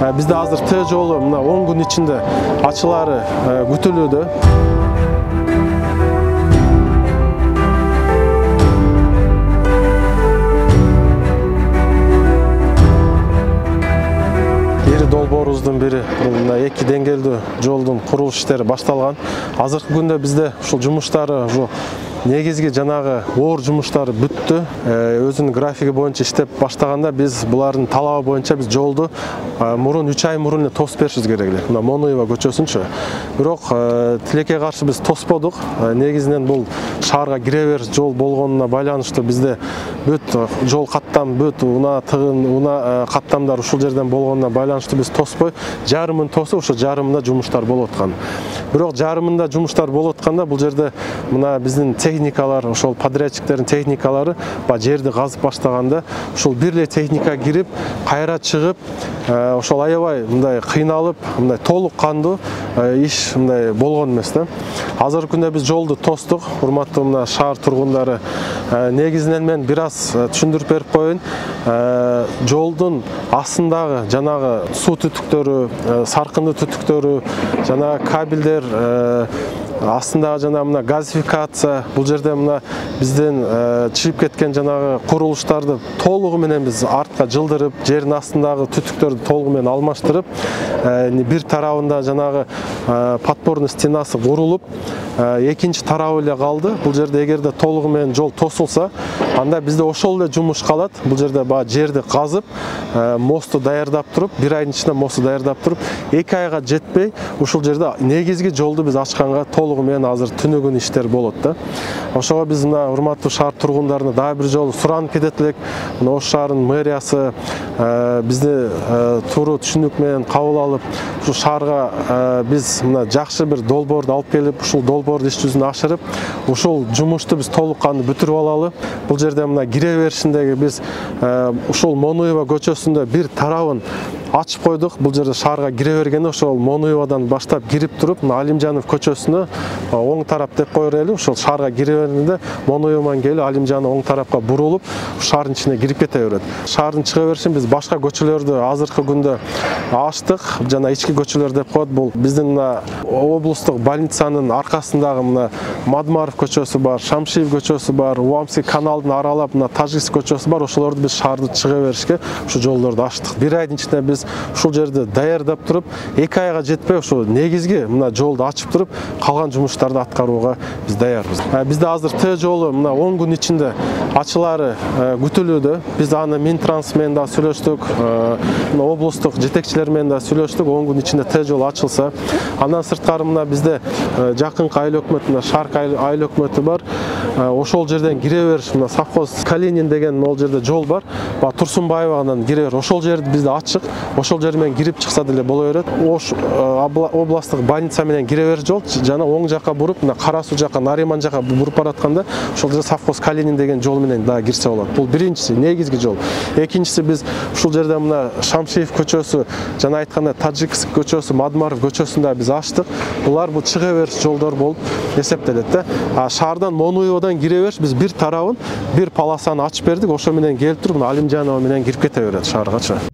Bizde hazır Т жолу мына 10 күн içinde açılары күтүлүүдө. Долбоорубуздун бири мына 2 деңгээлдүү жолдун курулуш иштери башталган. Азыркы күндө бизде ушул жумуштары негизги жанагы оор жумуштары бүттү. Өзүнүн графиги боюнча иштеп баштаганда биз булардын талабы боюнча биз жолду мурун 3 ай мурун тосуп беришибиз керек эле. Мына Монуева көчөсүнчү. Бирок тилекке каршы биз тосподук. Негизинен бул шаарга кире бериш жол болгонуна байланыштуу бизде бүт жол каттам, бүт унаа тыгын, унаа каттамдар ушул жерден болгонуна байланыштуу биз тоспой, жарымын тосуп, ошо жарымында жумуштар болуп аткан. Бирок жарымында жумуштар болуп атканда бул жерде мына биздин техникалар, ошол подрядчиктердин техникалары жерди казып баштаганда ушул бир эле техника кирип, кайра чыгып, ошол аябай мындай кыйналып, мындай толук кандуу иш мындай болгон эмес да. Азыркы күндө биз жолду тостук, урматтуу мына шаар тургундары. Негизинен мен бир аз түшүндүрүп берип коеюн. Жолдун астындагы жанагы суу түтүктөрү, саркындуу түтүктөрү, жанагы кабелдер, астындагы жана мына газификация, бул жерде мына бизден чыгып кеткен жанагы курулуштарды толугу менен биз артка жылдырып, жердин астындагы түтүктөрдү толугу менен алмаштырып, бир тарабында жанагы подпорный стенасы курулуп, экинчи тарабы эле калды. Бул жерде эгерде толугу менен жол тосулса, анда бизде ошол эле жумуш калат. Бул жерде жерди казып, мосту даярдап туруп, бир айдын ичинде мосту даярдап туруп, 2 айга жетпей ушул жерде негизги жолду биз ачканга толугу менен азыр түнөгүн иштер болот да. Ошого биз мына урматтуу шаар тургундарына дагы бир жолу суранып кетет элек. Мына Ош шаарынын мэриясы бизди туура түшүнүк менен кабыл алып, ушул шаарга биз мына жакшы бир долбоорду алып келип, ушул долбоорду иш жүзүнө ашырып, ушул жумушту биз толук кандуу бүтүрүп алалы. Бул жерде мына кире беришиндеги биз ушул Монуева көчөсүндө бир тарабын ачып койдук. Бул жерде шаарга кире бергенде ошол Монуевадан баштап кирип туруп, мына Алимжанов көчөсүнө оң тарап деп коер эле. Ошол шаарга кире бергенде Монуевадан келип, Алимжанов оң тарапка бурулуп, шаардын ичине кирип кете берет. Шаардын чыга беришин биз башка көчөлөрдү азыркы күндө ачтык. Жана ички көчөлөр деп коет. Бул биздин мына облустук больницанын аркасындагы мына Мадмаров көчөсү бар, Шамшиев көчөсү бар, Уамский каналдын аралап мына Тажикский көчөсү бар. Ошолорду биз шаарды чыга беришке ушул жолдорду ачтык. Бир айдын ичинде биз ушул жерди даярдап туруп, 2 айга жетпей ошо негизги мына жолду ачып туруп, калган жумуштарды аткарууга биз даярбыз. Бизде азыр Т жолу мына 10 күн ичинде ачылары күтүлүүдө. Биз аны Минтранс менен да сүйлөштүк, мына облустук жетекчилер менен да сүйлөштүк. 10 күн ичинде Т жолу ачылса, андан сырткары мына бизде жакынкы айыл өкмөтү, мына Шарк айыл өкмөтү бар. Ошол жерден кире бериш, мына совхоз Калинин деген ол жерде жол бар. Турсунбаевадан кире бериш. Ошол жерди бизде ачык. Ошол жер менен кирип чыкса деле боло берет. Ош областтык больница менен кире бериш жол жана оң жакка буруп, мына Кара суу жакка, Нариман жакка буруп баратканда ошол жерде совхоз Калинин деген жол менен да кирсе болот. Бул биринчиси, негизги жол. Экинчиси биз ушул жерде мына Шамшиев көчөсү, жана айткандай Таджикский көчөсү, Мадмаров көчөсүн биз ачтык. Булар бул чыга бериш жолдор болуп эсептелет да. Шаардан Монуевадан кире бериш биз бир тарабын, бир полосаны ачып бердик. Ошо менен келип туруп, Алимжанова менен кирип кете берет шааргачы.